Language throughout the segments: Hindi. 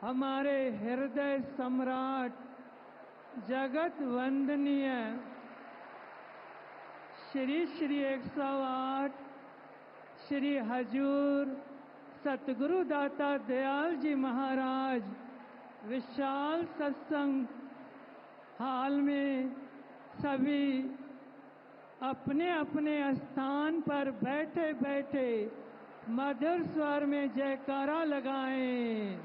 हमारे हृदय सम्राट जगत वंदनीय श्री श्री 108 श्री हजूर सतगुरु दाता दयाल जी महाराज विशाल सत्संग हाल में सभी अपने अपने स्थान पर बैठे बैठे मधुर स्वर में जयकारा लगाएं।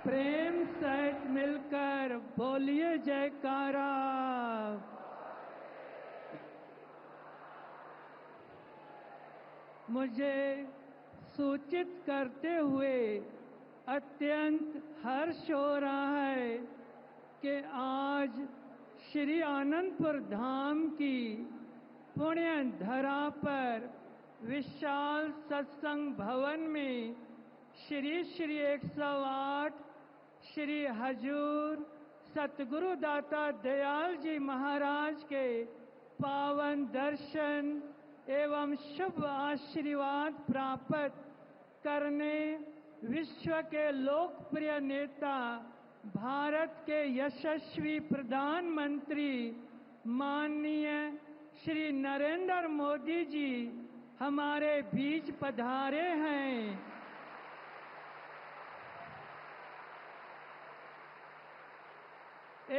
प्रेम सहित मिलकर बोलिए जयकारा। मुझे सूचित करते हुए अत्यंत हर्ष हो रहा है कि आज श्री आनंदपुर धाम की पुण्य धरा पर विशाल सत्संग भवन में श्री श्री 108 श्री हजूर सतगुरु दाता दयाल जी महाराज के पावन दर्शन एवं शुभ आशीर्वाद प्राप्त करने विश्व के लोकप्रिय नेता भारत के यशस्वी प्रधानमंत्री माननीय श्री नरेंद्र मोदी जी हमारे बीच पधारे हैं।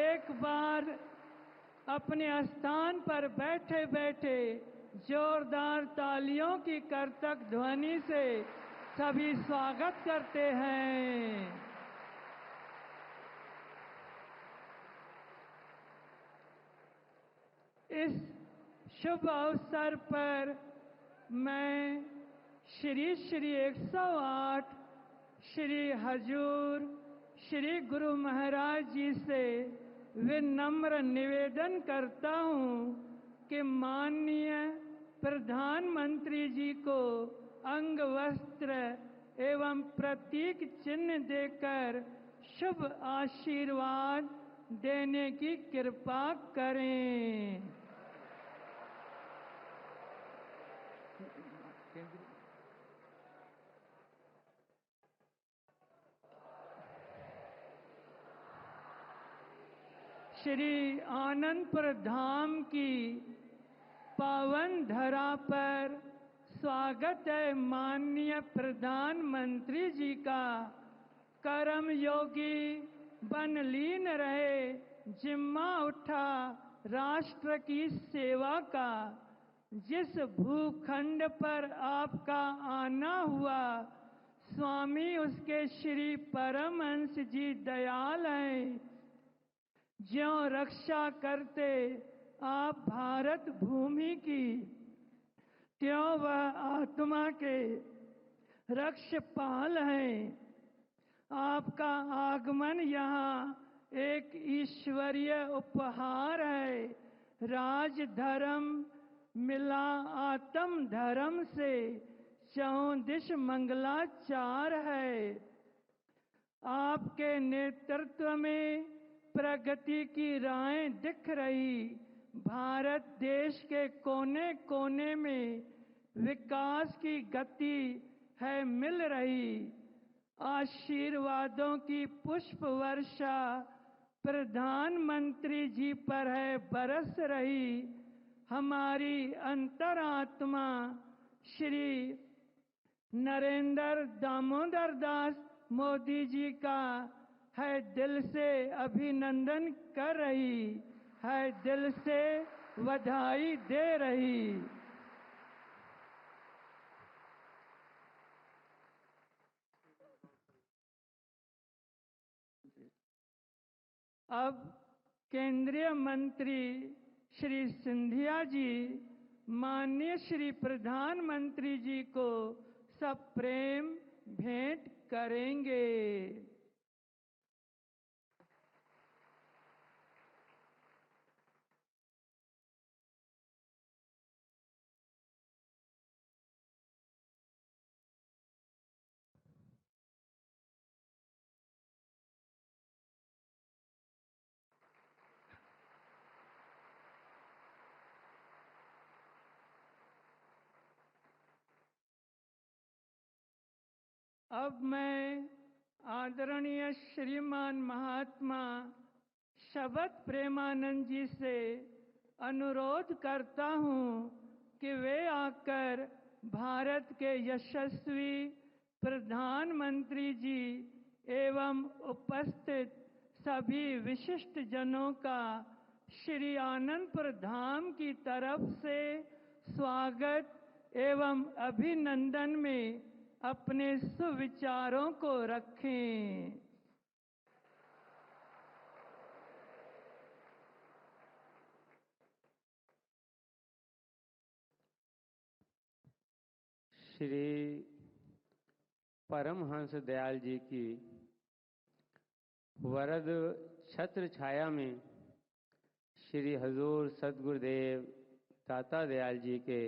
एक बार अपने स्थान पर बैठे बैठे जोरदार तालियों की करतक ध्वनि से सभी स्वागत करते हैं। इस शुभ अवसर पर मैं श्री श्री 108 श्री हजूर श्री गुरु महाराज जी से विनम्र निवेदन करता हूं कि माननीय प्रधानमंत्री जी को अंग वस्त्र एवं प्रतीक चिन्ह देकर शुभ आशीर्वाद देने की कृपा करें। श्री आनंदपुर धाम की पावन धरा पर स्वागत है माननीय प्रधानमंत्री जी का। कर्म योगी बन लीन रहे, जिम्मा उठा राष्ट्र की सेवा का। जिस भूखंड पर आपका आना हुआ, स्वामी उसके श्री परमहंस जी दयाल हैं। ज्यों रक्षा करते आप भारत भूमि की, त्यों वह आत्मा के रक्षपाल हैं। आपका आगमन यहाँ एक ईश्वरीय उपहार है। राज धर्म मिला आत्म धर्म से, चौदिश मंगलाचार है। आपके नेतृत्व में प्रगति की राहें दिख रही। भारत देश के कोने कोने में विकास की गति है मिल रही। आशीर्वादों की पुष्प वर्षा प्रधानमंत्री जी पर है बरस रही। हमारी अंतरात्मा श्री नरेंद्र दामोदर दास मोदी जी का है दिल से अभिनंदन कर रही है, दिल से बधाई दे रही। अब केंद्रीय मंत्री श्री सिंधिया जी माननीय श्री प्रधानमंत्री जी को सब प्रेम भेंट करेंगे। अब मैं आदरणीय श्रीमान महात्मा शबद प्रेमानंद जी से अनुरोध करता हूं कि वे आकर भारत के यशस्वी प्रधानमंत्री जी एवं उपस्थित सभी विशिष्ट जनों का श्री आनंदपुर धाम की तरफ से स्वागत एवं अभिनंदन में अपने सुविचारों को रखें। श्री परमहंस दयाल जी की वरद छत्र छाया में श्री हजूर सद्गुरुदेव दाता दयाल जी के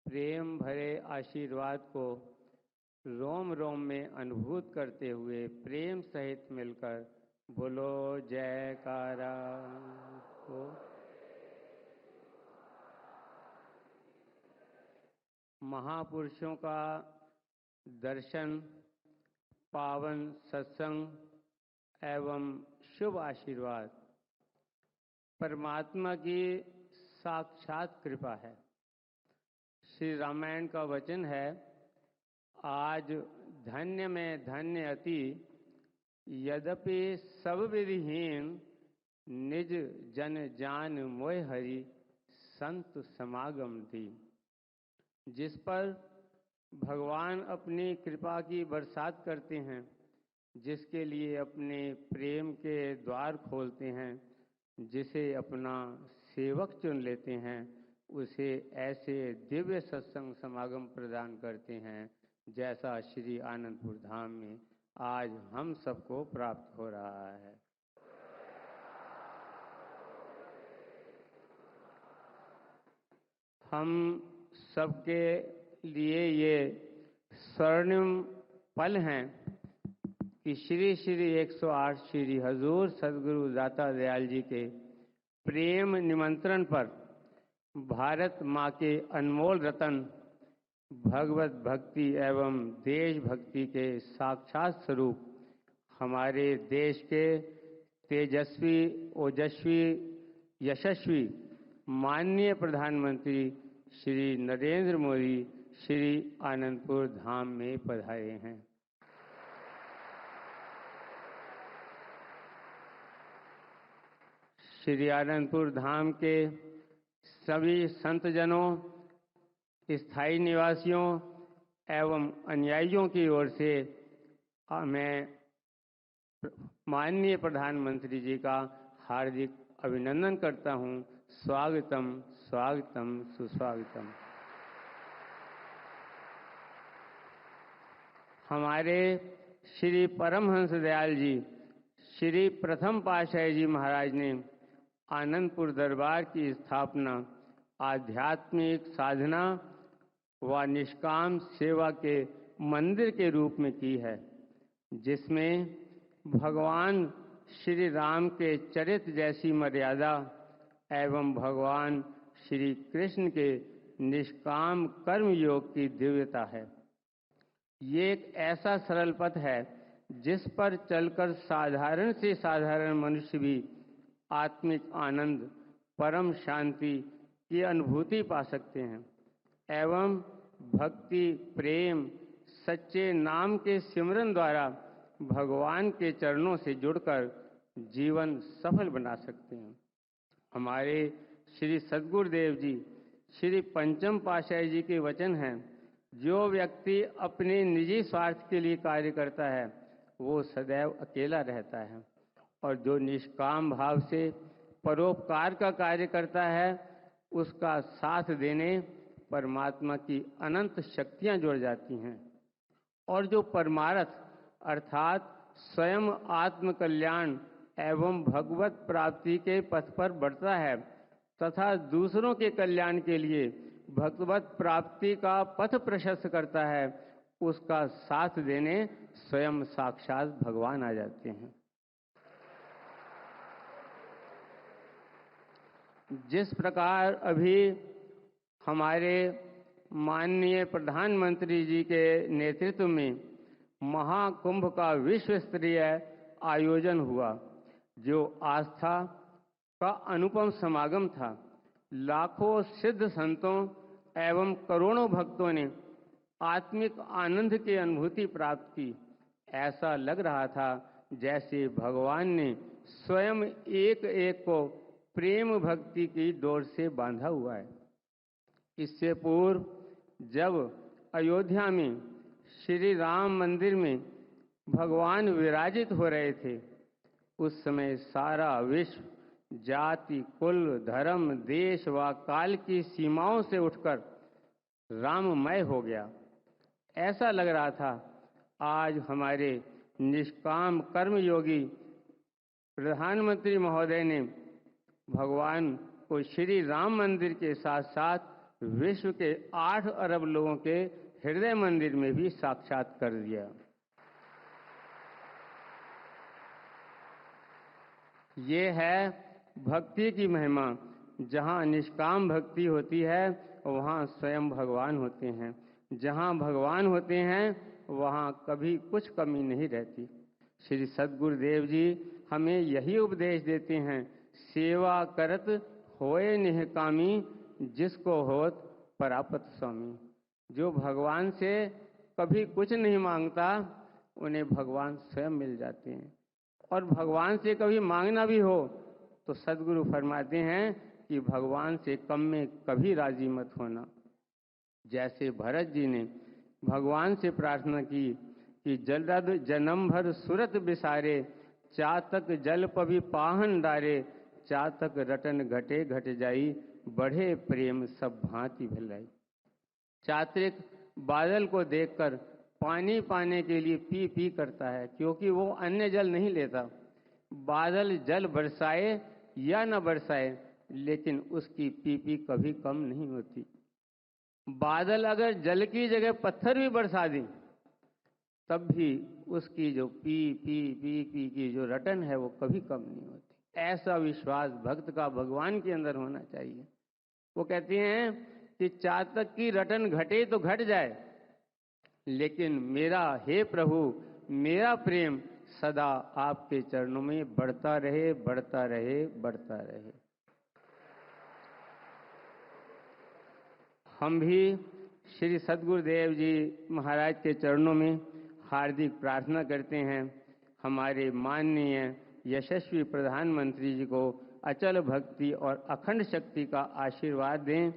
प्रेम भरे आशीर्वाद को रोम रोम में अनुभूत करते हुए प्रेम सहित मिलकर बोलो जयकारा हो। महापुरुषों का दर्शन, पावन सत्संग एवं शुभ आशीर्वाद परमात्मा की साक्षात कृपा है। श्री रामायण का वचन है, आज धन्य में धन्य अति यद्यपि सब विधिहीन निज जन जान मोह हरि संत समागम दी। जिस पर भगवान अपनी कृपा की बरसात करते हैं, जिसके लिए अपने प्रेम के द्वार खोलते हैं, जिसे अपना सेवक चुन लेते हैं, उसे ऐसे दिव्य सत्संग समागम प्रदान करते हैं जैसा श्री आनंदपुर धाम में आज हम सबको प्राप्त हो रहा है। हम सबके लिए ये स्वर्णिम पल हैं कि श्री श्री 108 श्री हजूर सद्गुरु दाता दयाल जी के प्रेम निमंत्रण पर भारत माँ के अनमोल रतन भगवत भक्ति एवं देशभक्ति के साक्षात स्वरूप हमारे देश के तेजस्वी ओजस्वी यशस्वी माननीय प्रधानमंत्री श्री नरेंद्र मोदी श्री आनंदपुर धाम में पधारे हैं। श्री आनंदपुर धाम के सभी संतजनों, स्थायी निवासियों एवं अनुयायियों की ओर से मैं माननीय प्रधानमंत्री जी का हार्दिक अभिनंदन करता हूं। स्वागतम स्वागतम सुस्वागतम। हमारे श्री परमहंस दयाल जी श्री प्रथम पातशाही जी महाराज ने आनंदपुर दरबार की स्थापना आध्यात्मिक साधना व निष्काम सेवा के मंदिर के रूप में की है, जिसमें भगवान श्री राम के चरित्र जैसी मर्यादा एवं भगवान श्री कृष्ण के निष्काम कर्म योग की दिव्यता है। ये एक ऐसा सरल पथ है जिस पर चलकर साधारण से साधारण मनुष्य भी आत्मिक आनंद, परम शांति की अनुभूति पा सकते हैं एवं भक्ति, प्रेम, सच्चे नाम के सिमरन द्वारा भगवान के चरणों से जुड़कर जीवन सफल बना सकते हैं। हमारे श्री सद्गुरुदेव जी श्री पंचम पातशाही जी के वचन हैं, जो व्यक्ति अपने निजी स्वार्थ के लिए कार्य करता है वो सदैव अकेला रहता है, और जो निष्काम भाव से परोपकार का कार्य करता है उसका साथ देने परमात्मा की अनंत शक्तियां जुड़ जाती हैं। और जो परमार्थ अर्थात स्वयं आत्म कल्याण एवं भगवत प्राप्ति के पथ पर बढ़ता है तथा दूसरों के कल्याण के लिए भगवत प्राप्ति का पथ प्रशस्त करता है, उसका साथ देने स्वयं साक्षात भगवान आ जाते हैं। जिस प्रकार अभी हमारे माननीय प्रधानमंत्री जी के नेतृत्व में महाकुंभ का विश्व स्तरीय आयोजन हुआ, जो आस्था का अनुपम समागम था। लाखों सिद्ध संतों एवं करोड़ों भक्तों ने आत्मिक आनंद की अनुभूति प्राप्त की। ऐसा लग रहा था जैसे भगवान ने स्वयं एक एक को प्रेम भक्ति की डोर से बांधा हुआ है। इससे पूर्व जब अयोध्या में श्री राम मंदिर में भगवान विराजित हो रहे थे, उस समय सारा विश्व जाति, कुल, धर्म, देश व काल की सीमाओं से उठकर राममय हो गया। ऐसा लग रहा था आज हमारे निष्काम कर्मयोगी प्रधानमंत्री महोदय ने भगवान को श्री राम मंदिर के साथ साथ विश्व के 8 अरब लोगों के हृदय मंदिर में भी साक्षात कर दिया। ये है भक्ति की महिमा। जहाँ निष्काम भक्ति होती है वहाँ स्वयं भगवान होते हैं। जहाँ भगवान होते हैं वहाँ कभी कुछ कमी नहीं रहती। श्री सद्गुरुदेव जी हमें यही उपदेश देते हैं, सेवा करत होए निहकामी, जिसको होत परापत स्वामी। जो भगवान से कभी कुछ नहीं मांगता, उन्हें भगवान स्वयं मिल जाते हैं। और भगवान से कभी मांगना भी हो तो सद्गुरु फरमाते हैं कि भगवान से कम में कभी राजी मत होना। जैसे भरत जी ने भगवान से प्रार्थना की कि जलद जन्म भर सुरत बिसारे, चातक जल पभी पाहन डारे, चातक रटन घटे घट जाई, बढ़े प्रेम सब भांति भलाई। चात्रिक बादल को देखकर पानी पाने के लिए पी पी करता है, क्योंकि वो अन्य जल नहीं लेता। बादल जल बरसाए या न बरसाए, लेकिन उसकी पी पी कभी कम नहीं होती। बादल अगर जल की जगह पत्थर भी बरसा दें, तब भी उसकी जो पी पी पी पी की जो रटन है वो कभी कम नहीं होती। ऐसा विश्वास भक्त का भगवान के अंदर होना चाहिए। वो कहते हैं कि चातक की रटन घटे तो घट जाए, लेकिन मेरा हे प्रभु, मेरा प्रेम सदा आपके चरणों में बढ़ता रहे, बढ़ता रहे, बढ़ता रहे। हम भी श्री सद्गुरुदेव जी महाराज के चरणों में हार्दिक प्रार्थना करते हैं, हमारे माननीय यशस्वी प्रधानमंत्री जी को अचल भक्ति और अखंड शक्ति का आशीर्वाद दें,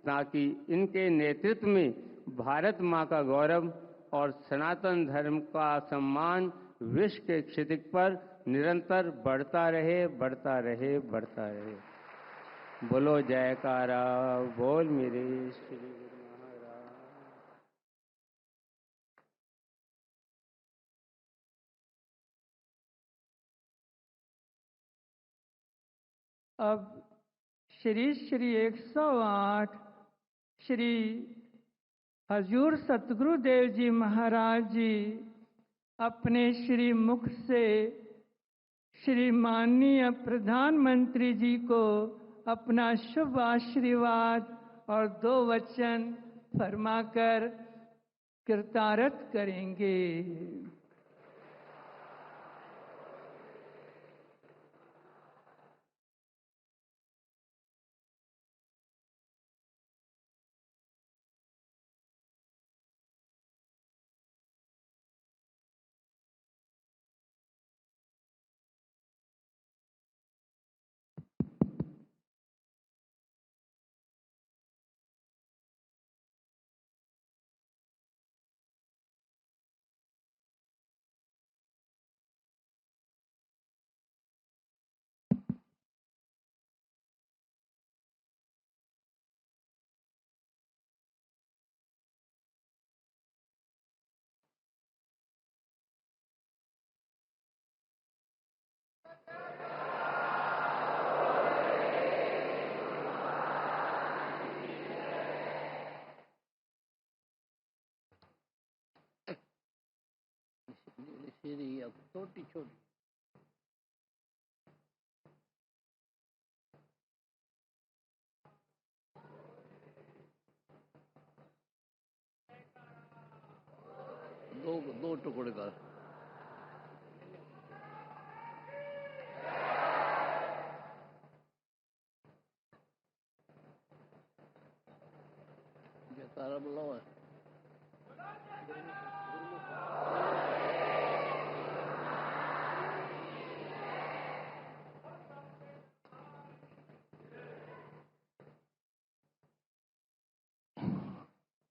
ताकि इनके नेतृत्व में भारत माँ का गौरव और सनातन धर्म का सम्मान विश्व के क्षितिज पर निरंतर बढ़ता रहे, बढ़ता रहे, बढ़ता रहे। बोलो जयकारा बोल मेरे श्री गुरु महाराज। अब श्री श्री 108 श्री हजूर सतगुरुदेव जी महाराज जी अपने श्री मुख से श्री माननीय प्रधानमंत्री जी को अपना शुभ आशीर्वाद और 2 वचन फरमाकर कृतार्थ करेंगे। छोटी छोटी दो टुकड़े कर। तारा बुलाओ है।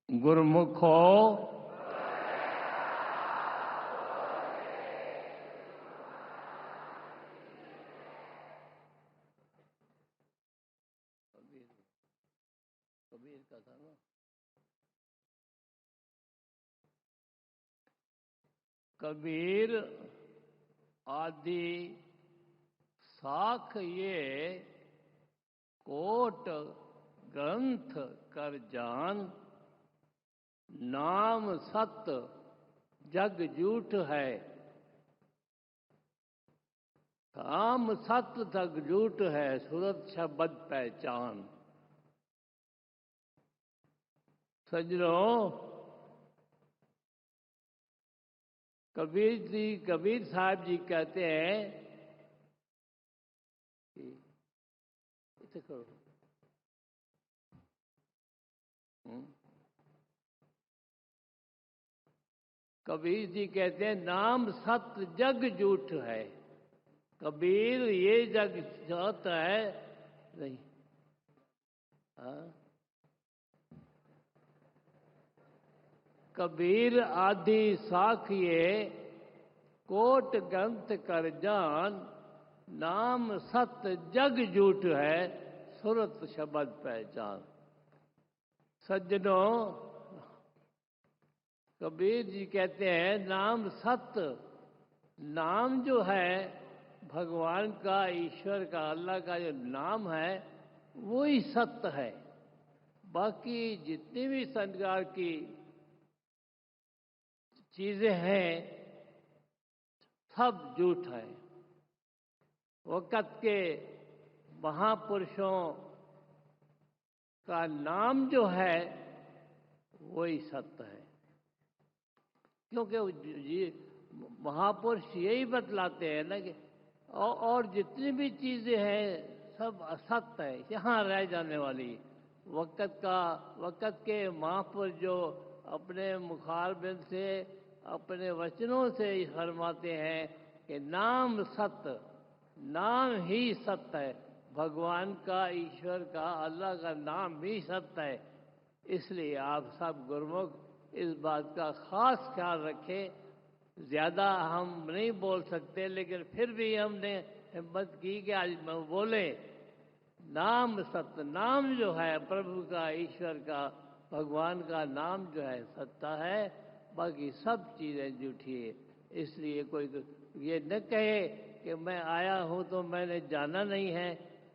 गुरमुखो कबीर का था ना। कबीर आदि साख ये कोट ग्रंथ कर जान, नाम सत जग झूठ है। काम सत जग झूठ है, सूरत शब्द पहचान। सज्जनों, कबीर साहब जी कहते हैं कि इसे करो। कबीर जी कहते हैं नाम सत्य जग झूठ है। कबीर ये जग सत है नहीं। कबीर आदि साखिए कोट ग्रंथ कर जान, नाम सत्य जग झूठ है, सुरत शब्द पहचान। सज्जनों, कबीर जी कहते हैं नाम सत्य, नाम जो है भगवान का, ईश्वर का, अल्लाह का जो नाम है वो ही सत्य है। बाकी जितनी भी संसार की चीजें हैं सब झूठ है। वक़्त के महापुरुषों का नाम जो है वही सत्य है। क्योंकि ये महापुरुष यही बतलाते हैं ना कि और जितनी भी चीजें हैं सब असत्य है, यहाँ रह जाने वाली। वक़्त के महापुरुष जो अपने मुखारबिंद से, अपने वचनों से फरमाते हैं कि नाम सत्य, नाम ही सत्य है। भगवान का, ईश्वर का, अल्लाह का नाम ही सत्य है। इसलिए आप सब गुरुमुख इस बात का खास ख्याल रखें। ज़्यादा हम नहीं बोल सकते, लेकिन फिर भी हमने हिम्मत की कि आज बोले। नाम सत्य, नाम जो है प्रभु का, ईश्वर का, भगवान का नाम जो है सत्ता है, बाकी सब चीज़ें झूठी है। इसलिए कोई ये न कहे कि मैं आया हूँ तो मैंने जाना नहीं है।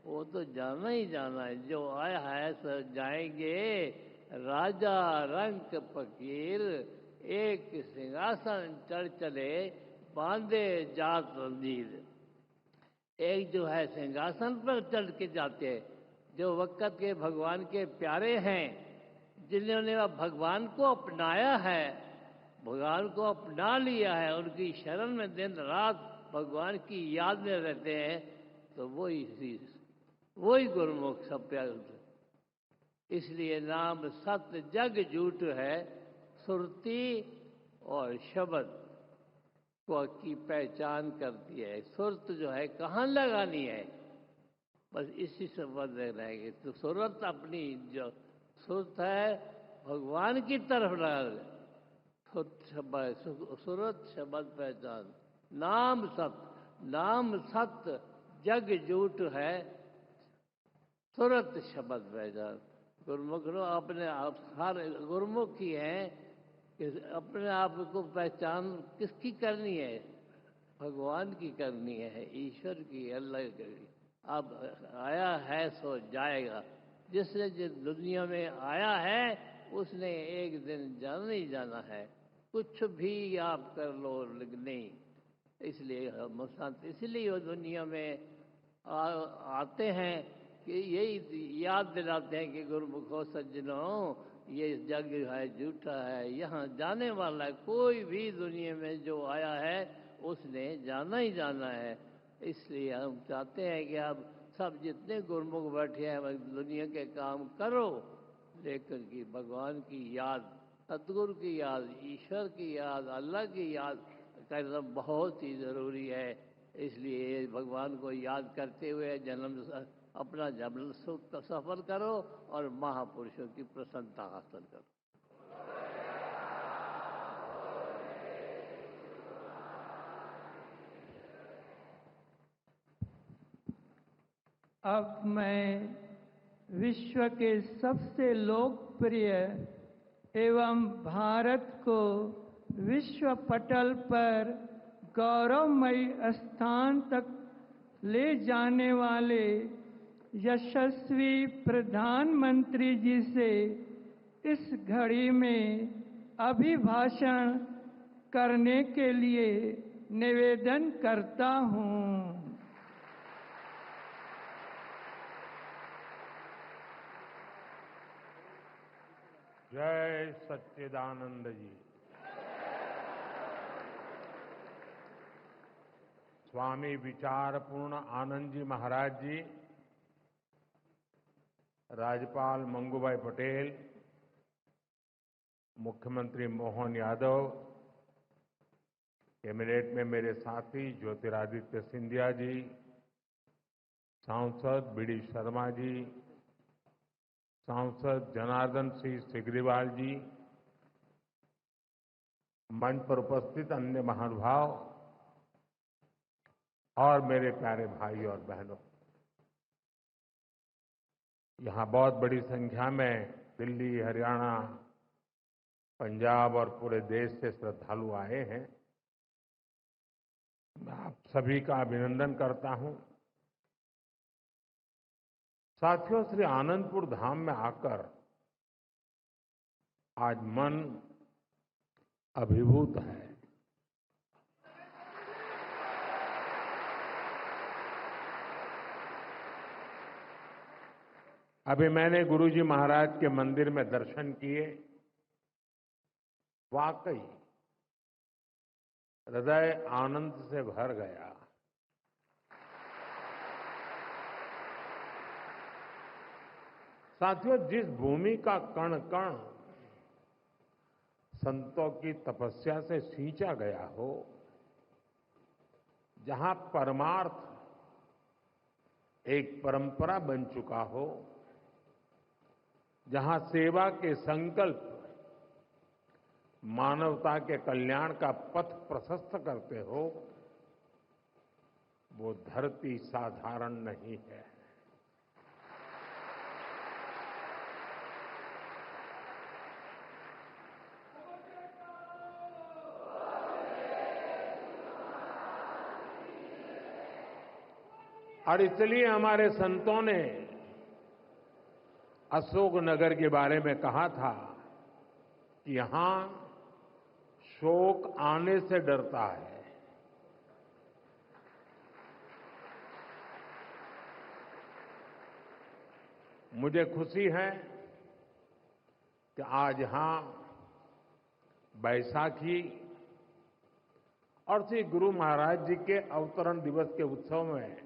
वो तो जाना ही जाना है। जो आया है सो जाएंगे। राजा रंक फकीर एक सिंहासन चढ़ चले, बांधे जात रंजीर। एक जो है सिंहासन पर चढ़ के जाते हैं, जो वक़्त के भगवान के प्यारे हैं, जिन्होंने भगवान को अपनाया है, भगवान को अपना लिया है, उनकी शरण में दिन रात भगवान की याद में रहते हैं, तो वही गुरुमुख सब प्यारे। इसलिए नाम सत्य जग झूठ है, सुरती और शब्द को की पहचान करती है। सुरत जो है कहाँ लगानी है, बस इसी संबंध में रहेगी। तो सुरत अपनी जो सुरत है भगवान की तरफ लगा। सुरत शब्द पहचान, नाम सत्य, नाम सत्य जग झूठ है, सुरत शब्द पहचान। गुरुमुख अपने आप सारे गुरुमुख ही हैं कि अपने आप को पहचान किसकी करनी है? भगवान की करनी है, ईश्वर की, अल्लाह की करनी। अब आया है सो जाएगा। जिसने जिस दुनिया में आया है उसने एक दिन जाना ही जाना है। कुछ भी आप कर लो लेकिन नहीं। इसलिए हम संत इसलिए वो दुनिया में आते हैं कि यही याद दिलाते हैं कि गुरुमुखो सज्जनों, ये जग है झूठा है, यहाँ जाने वाला है। कोई भी दुनिया में जो आया है उसने जाना ही जाना है। इसलिए हम चाहते हैं कि आप सब जितने गुरमुख बैठे हैं वह दुनिया के काम करो, लेकिन कि भगवान की याद, सतगुरु की याद, ईश्वर की याद, अल्लाह की याद करना बहुत ही ज़रूरी है। इसलिए भगवान को याद करते हुए अपना जन्म सुख का सफल करो और महापुरुषों की प्रसन्नता हासिल करो। अब मैं विश्व के सबसे लोकप्रिय एवं भारत को विश्व पटल पर गौरवमयी स्थान तक ले जाने वाले यशस्वी प्रधानमंत्री जी से इस घड़ी में अभिभाषण करने के लिए निवेदन करता हूँ। जय सच्चिदानंद जी। स्वामी विचारपूर्ण आनंद जी महाराज जी, राज्यपाल मंगूभाई पटेल, मुख्यमंत्री मोहन यादव, कैबिनेट में मेरे साथी ज्योतिरादित्य सिंधिया जी, सांसद बीडी शर्मा जी, सांसद जनार्दन सिंह सिग्रीवाल जी, मंच पर उपस्थित अन्य महानुभाव और मेरे प्यारे भाई और बहनों, यहाँ बहुत बड़ी संख्या में दिल्ली, हरियाणा, पंजाब और पूरे देश से श्रद्धालु आए हैं। मैं आप सभी का अभिनंदन करता हूं। साथियों, श्री आनंदपुर धाम में आकर आज मन अभिभूत है। अभी मैंने गुरुजी महाराज के मंदिर में दर्शन किए। वाकई हृदय आनंद से भर गया। साथियों, जिस भूमि का कण कण संतों की तपस्या से सींचा गया हो, जहां परमार्थ एक परंपरा बन चुका हो, जहां सेवा के संकल्प मानवता के कल्याण का पथ प्रशस्त करते हो, वो धरती साधारण नहीं है। और इसलिए हमारे संतों ने अशोकनगर के बारे में कहा था कि यहां शोक आने से डरता है। मुझे खुशी है कि आज यहां बैसाखी और श्री गुरु महाराज जी के अवतरण दिवस के उत्सव में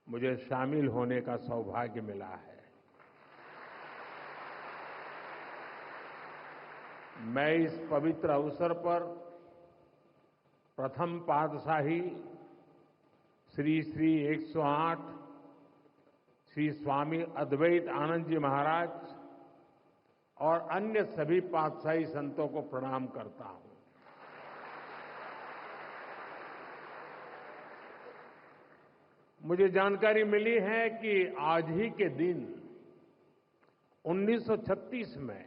मुझे शामिल होने का सौभाग्य मिला है। मैं इस पवित्र अवसर पर प्रथम पातशाही श्री श्री 108 श्री स्वामी अद्वैत आनंद जी महाराज और अन्य सभी पातशाही संतों को प्रणाम करता हूं। मुझे जानकारी मिली है कि आज ही के दिन 1936 में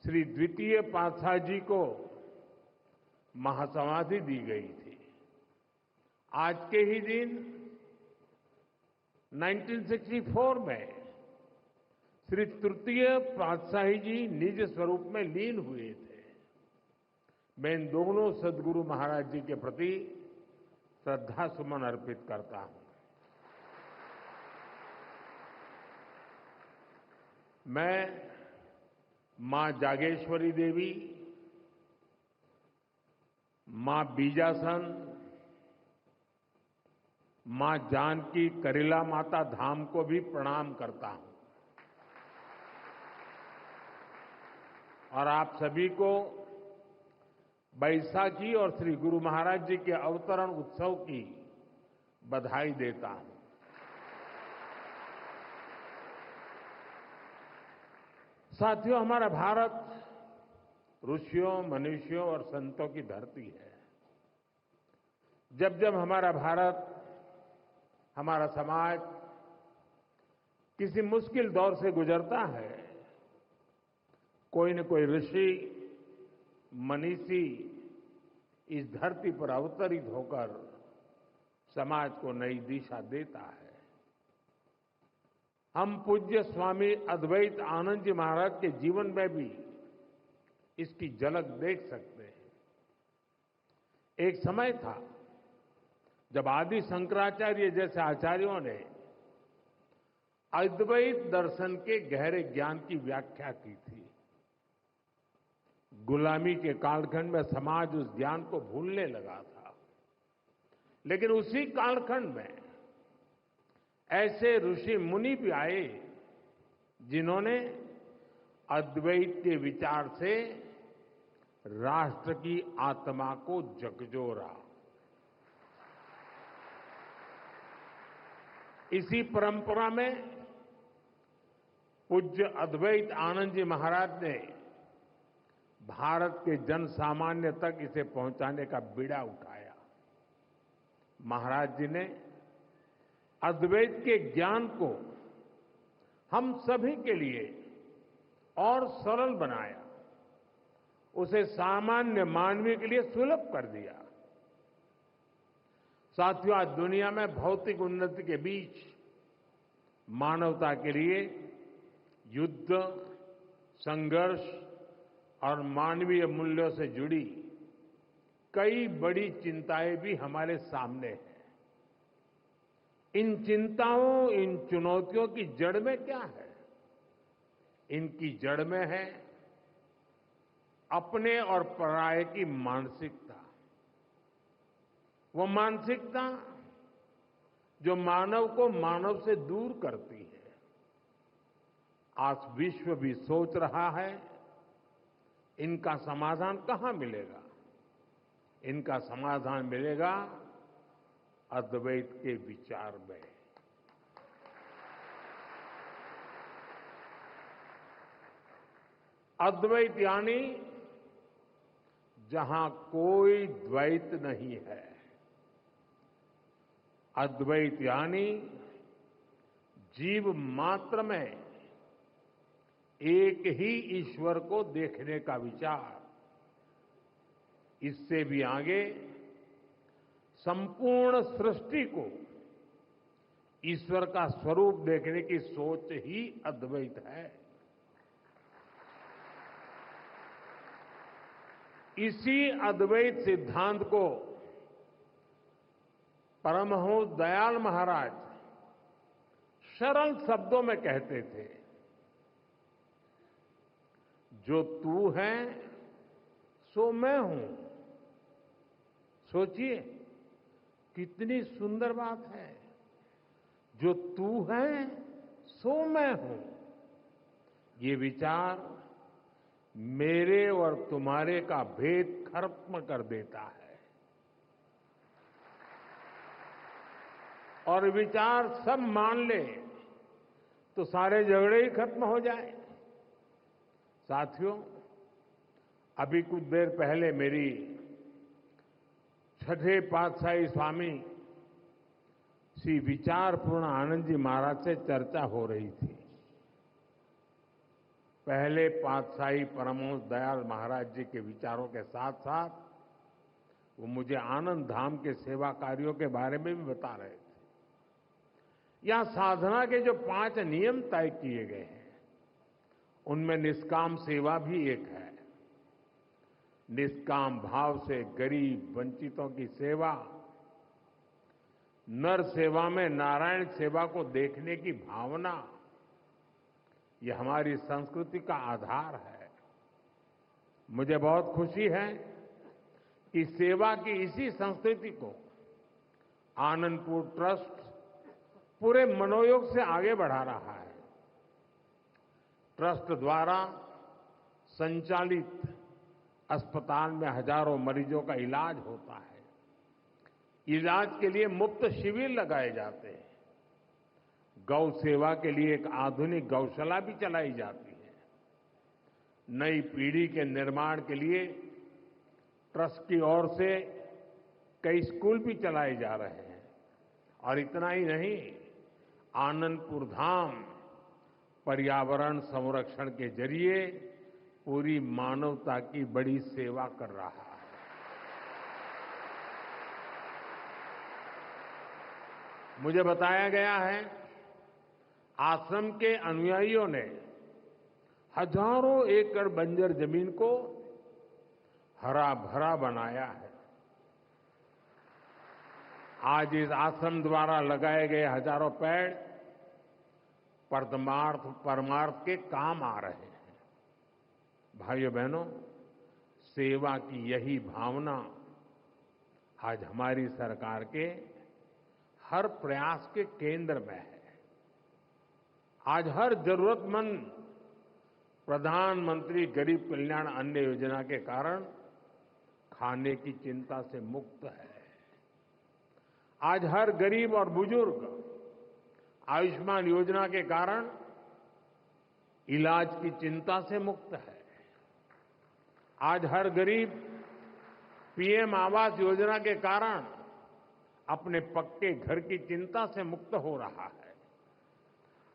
श्री द्वितीय पातशाही जी को महासमाधि दी गई थी। आज के ही दिन 1964 में श्री तृतीय पातशाही जी निज स्वरूप में लीन हुए थे। मैं इन दोनों सद्गुरु महाराज जी के प्रति श्रद्धा सुमन अर्पित करता हूं। 19 मैं मां जागेश्वरी देवी, मां बीजासन, मां जानकी करीला माता धाम को भी प्रणाम करता हूं और आप सभी को बैसाखी और श्री गुरु महाराज जी के अवतरण उत्सव की बधाई देता हूं। साथियों, हमारा भारत ऋषियों, मनीषियों और संतों की धरती है। जब जब हमारा भारत, हमारा समाज किसी मुश्किल दौर से गुजरता है, कोई न कोई ऋषि, मनीषी इस धरती पर अवतरित होकर समाज को नई दिशा देता है। हम पूज्य स्वामी अद्वैत आनंद जी महाराज के जीवन में भी इसकी झलक देख सकते हैं। एक समय था जब आदि शंकराचार्य जैसे आचार्यों ने अद्वैत दर्शन के गहरे ज्ञान की व्याख्या की थी। गुलामी के कालखंड में समाज उस ज्ञान को भूलने लगा था, लेकिन उसी कालखंड में ऐसे ऋषि मुनि भी आए जिन्होंने अद्वैत के विचार से राष्ट्र की आत्मा को झकझोरा। इसी परंपरा में पूज्य अद्वैत आनंद जी महाराज ने भारत के जन सामान्य तक इसे पहुंचाने का बीड़ा उठाया। महाराज जी ने अद्वैत के ज्ञान को हम सभी के लिए और सरल बनाया, उसे सामान्य मानवीय के लिए सुलभ कर दिया। साथियों, आज दुनिया में भौतिक उन्नति के बीच मानवता के लिए युद्ध, संघर्ष और मानवीय मूल्यों से जुड़ी कई बड़ी चिंताएं भी हमारे सामने हैं। इन चिंताओं, इन चुनौतियों की जड़ में क्या है? इनकी जड़ में है अपने और पराये की मानसिकता। वो मानसिकता जो मानव को मानव से दूर करती है। आज विश्व भी सोच रहा है इनका समाधान कहां मिलेगा? इनका समाधान मिलेगा अद्वैत के विचार में। अद्वैत यानी जहां कोई द्वैत नहीं है। अद्वैत यानी जीव मात्र में एक ही ईश्वर को देखने का विचार। इससे भी आगे संपूर्ण सृष्टि को ईश्वर का स्वरूप देखने की सोच ही अद्वैत है। इसी अद्वैत सिद्धांत को परमहंस दयाल महाराज सरल शब्दों में कहते थे, जो तू है सो मैं हूं। सोचिए कितनी सुंदर बात है। जो तू है सो मैं हूं। ये विचार मेरे और तुम्हारे का भेद खत्म कर देता है और विचार सब मान ले तो सारे झगड़े ही खत्म हो जाए। साथियों, अभी कुछ देर पहले मेरी छठे पातशाही स्वामी श्री विचारपूर्ण आनंद जी महाराज से चर्चा हो रही थी। पहले पातशाही परमहंस दयाल महाराज जी के विचारों के साथ साथ वो मुझे आनंद धाम के सेवा कार्यों के बारे में भी बता रहे थे। यहां साधना के जो 5 नियम तय किए गए हैं, उनमें निष्काम सेवा भी एक है। निष्काम भाव से गरीब वंचितों की सेवा, नर सेवा में नारायण सेवा को देखने की भावना, ये हमारी संस्कृति का आधार है। मुझे बहुत खुशी है कि सेवा की इसी संस्कृति को आनंदपुर ट्रस्ट पूरे मनोयोग से आगे बढ़ा रहा है। ट्रस्ट द्वारा संचालित अस्पताल में हजारों मरीजों का इलाज होता है। इलाज के लिए मुफ्त शिविर लगाए जाते हैं। गौ सेवा के लिए एक आधुनिक गौशाला भी चलाई जाती है। नई पीढ़ी के निर्माण के लिए ट्रस्ट की ओर से कई स्कूल भी चलाए जा रहे हैं। और इतना ही नहीं, आनंदपुर धाम पर्यावरण संरक्षण के जरिए पूरी मानवता की बड़ी सेवा कर रहा है। मुझे बताया गया है, आश्रम के अनुयायियों ने हजारों एकड़ बंजर जमीन को हरा भरा बनाया है। आज इस आश्रम द्वारा लगाए गए हजारों पेड़ परमार्थ के काम आ रहे हैं। भाइयों बहनों, सेवा की यही भावना आज हमारी सरकार के हर प्रयास के केंद्र में है। आज हर जरूरतमंद प्रधानमंत्री गरीब कल्याण अन्न योजना के कारण खाने की चिंता से मुक्त है। आज हर गरीब और बुजुर्ग आयुष्मान योजना के कारण इलाज की चिंता से मुक्त है। आज हर गरीब पीएम आवास योजना के कारण अपने पक्के घर की चिंता से मुक्त हो रहा है।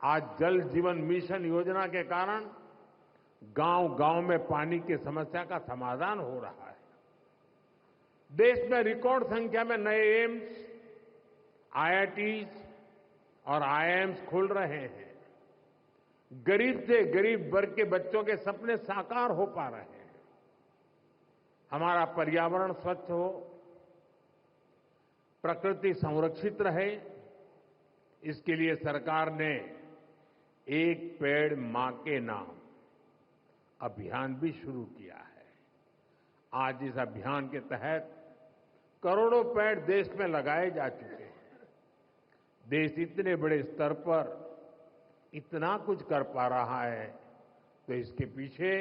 आज जल जीवन मिशन योजना के कारण गांव-गांव में पानी की समस्या का समाधान हो रहा है। देश में रिकॉर्ड संख्या में नए एम्स, आईआईटीज और आईआईएम्स खुल रहे हैं। गरीब से गरीब वर्ग के बच्चों के सपने साकार हो पा रहे हैं। हमारा पर्यावरण स्वच्छ हो, प्रकृति संरक्षित रहे, इसके लिए सरकार ने एक पेड़ मां के नाम अभियान भी शुरू किया है। आज इस अभियान के तहत करोड़ों पेड़ देश में लगाए जा चुके हैं। देश इतने बड़े स्तर पर इतना कुछ कर पा रहा है तो इसके पीछे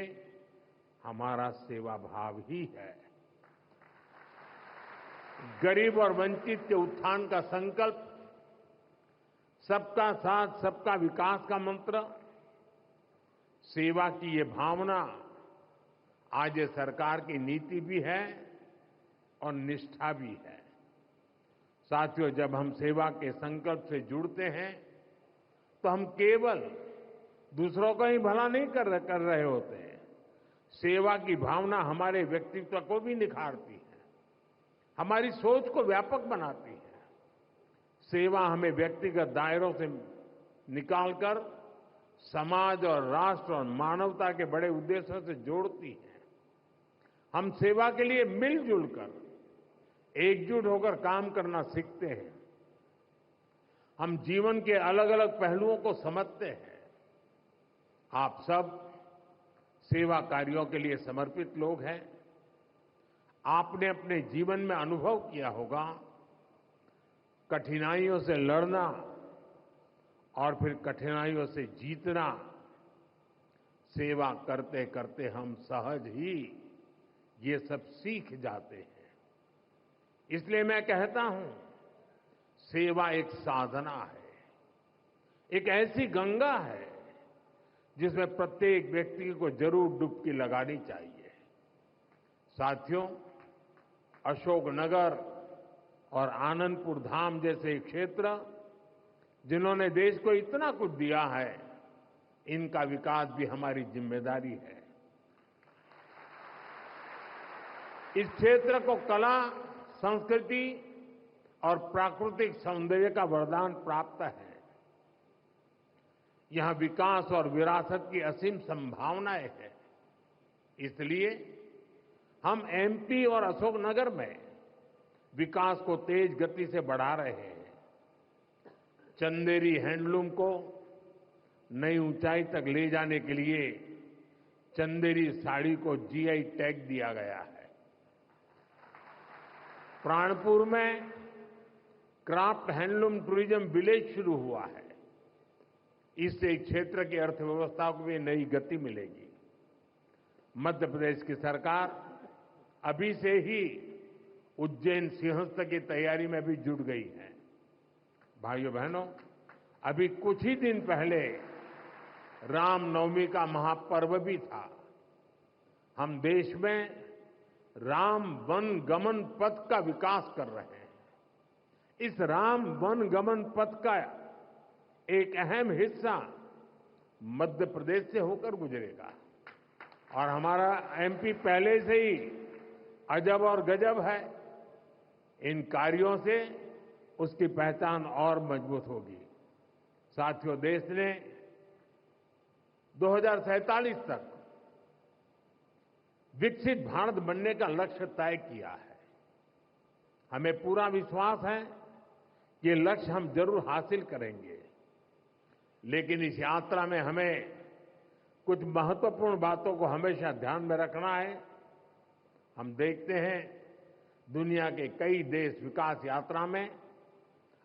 हमारा सेवा भाव ही है। गरीब और वंचित के उत्थान का संकल्प, सबका साथ सबका विकास का मंत्र, सेवा की ये भावना आज ये सरकार की नीति भी है और निष्ठा भी है। साथियों, जब हम सेवा के संकल्प से जुड़ते हैं तो हम केवल दूसरों का ही भला नहीं कर रहे होते हैं। सेवा की भावना हमारे व्यक्तित्व को भी निखारती है, हमारी सोच को व्यापक बनाती है। सेवा हमें व्यक्तिगत दायरों से निकालकर समाज और राष्ट्र और मानवता के बड़े उद्देश्यों से जोड़ती है। हम सेवा के लिए मिलजुल कर, एकजुट होकर काम करना सीखते हैं। हम जीवन के अलग अलग पहलुओं को समझते हैं। आप सब सेवा कार्यों के लिए समर्पित लोग हैं। आपने अपने जीवन में अनुभव किया होगा, कठिनाइयों से लड़ना और फिर कठिनाइयों से जीतना। सेवा करते करते हम सहज ही ये सब सीख जाते हैं। इसलिए मैं कहता हूं, सेवा एक साधना है, एक ऐसी गंगा है जिसमें प्रत्येक व्यक्ति को जरूर डुबकी लगानी चाहिए। साथियों, अशोकनगर और आनंदपुर धाम जैसे क्षेत्र जिन्होंने देश को इतना कुछ दिया है, इनका विकास भी हमारी जिम्मेदारी है। इस क्षेत्र को कला, संस्कृति और प्राकृतिक सौंदर्य का वरदान प्राप्त है। यहां विकास और विरासत की असीम संभावनाएं हैं। इसलिए हम एमपी और अशोकनगर में विकास को तेज गति से बढ़ा रहे हैं। चंदेरी हैंडलूम को नई ऊंचाई तक ले जाने के लिए चंदेरी साड़ी को जीआई टैग दिया गया है। प्राणपुर में क्राफ्ट हैंडलूम टूरिज्म विलेज शुरू हुआ है। इससे क्षेत्र की अर्थव्यवस्था को भी नई गति मिलेगी। मध्य प्रदेश की सरकार अभी से ही उज्जैन सिंहस्थ की तैयारी में भी जुट गई है। भाइयों बहनों, अभी कुछ ही दिन पहले रामनवमी का महापर्व भी था। हम देश में राम वन गमन पथ का विकास कर रहे हैं। इस राम वन गमन पथ का एक अहम हिस्सा मध्य प्रदेश से होकर गुजरेगा और हमारा एमपी पहले से ही अजब और गजब है। इन कार्यों से उसकी पहचान और मजबूत होगी। साथियों, देश ने 2047 तक विकसित भारत बनने का लक्ष्य तय किया है। हमें पूरा विश्वास है कि ये लक्ष्य हम जरूर हासिल करेंगे, लेकिन इस यात्रा में हमें कुछ महत्वपूर्ण बातों को हमेशा ध्यान में रखना है। हम देखते हैं दुनिया के कई देश विकास यात्रा में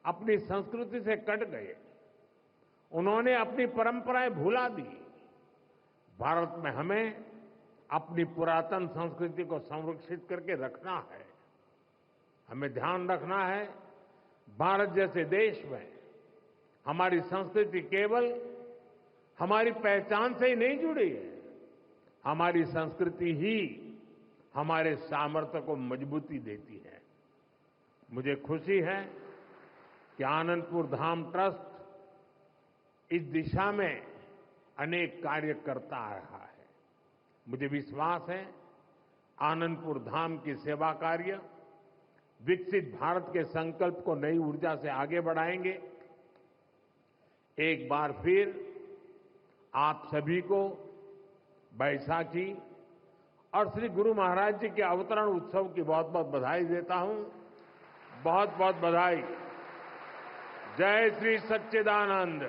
अपनी संस्कृति से कट गए। उन्होंने अपनी परंपराएं भुला दी। भारत में हमें अपनी पुरातन संस्कृति को संरक्षित करके रखना है। हमें ध्यान रखना है, भारत जैसे देश में हमारी संस्कृति केवल हमारी पहचान से ही नहीं जुड़ी है। हमारी संस्कृति ही हमारे सामर्थ्य को मजबूती देती है। मुझे खुशी है कि आनंदपुर धाम ट्रस्ट इस दिशा में अनेक कार्य करता आ रहा है। मुझे विश्वास है आनंदपुर धाम की सेवा कार्य विकसित भारत के संकल्प को नई ऊर्जा से आगे बढ़ाएंगे। एक बार फिर आप सभी को बैसाखी और श्री गुरु महाराज जी के अवतरण उत्सव की बहुत बहुत बधाई देता हूं। बहुत बहुत बधाई। जय श्री सच्चिदानंद।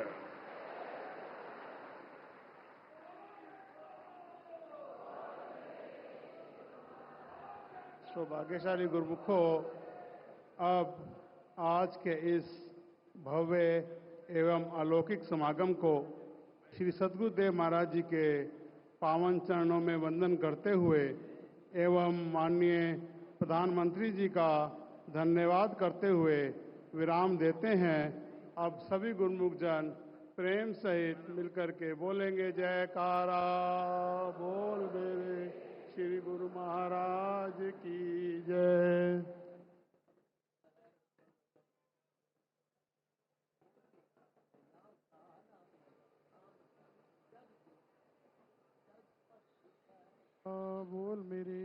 सौभाग्यशाली गुरुमुखों, अब आज के इस भव्य एवं अलौकिक समागम को श्री सद्गुरुदेव महाराज जी के पावन चरणों में वंदन करते हुए एवं माननीय प्रधानमंत्री जी का धन्यवाद करते हुए विराम देते हैं। अब सभी गुरुमुख जन प्रेम सहित मिलकर के बोलेंगे जयकारा बोल मेरे श्री गुरु महाराज की जय। बोल मेरे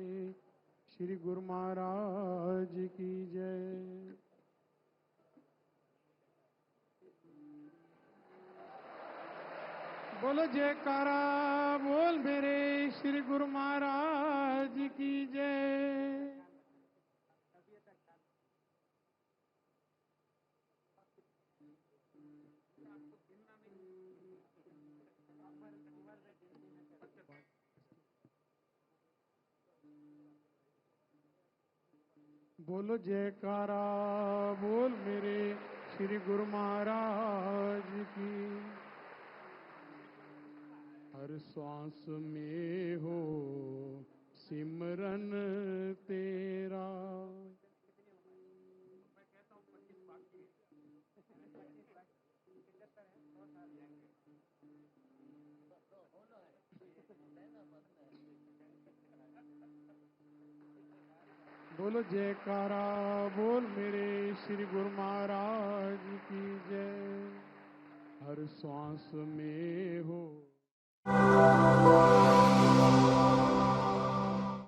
श्री गुरु महाराज की जय। बोलो जयकारा बोल मेरे श्री गुरु महाराज की जय। बोलो जयकारा बोल मेरे श्री गुरु महाराज की। हर श्वास में हो सिमरन तेरा। बोलो जयकारा बोल मेरे श्री गुरु महाराज की जय। हर श्वास में हो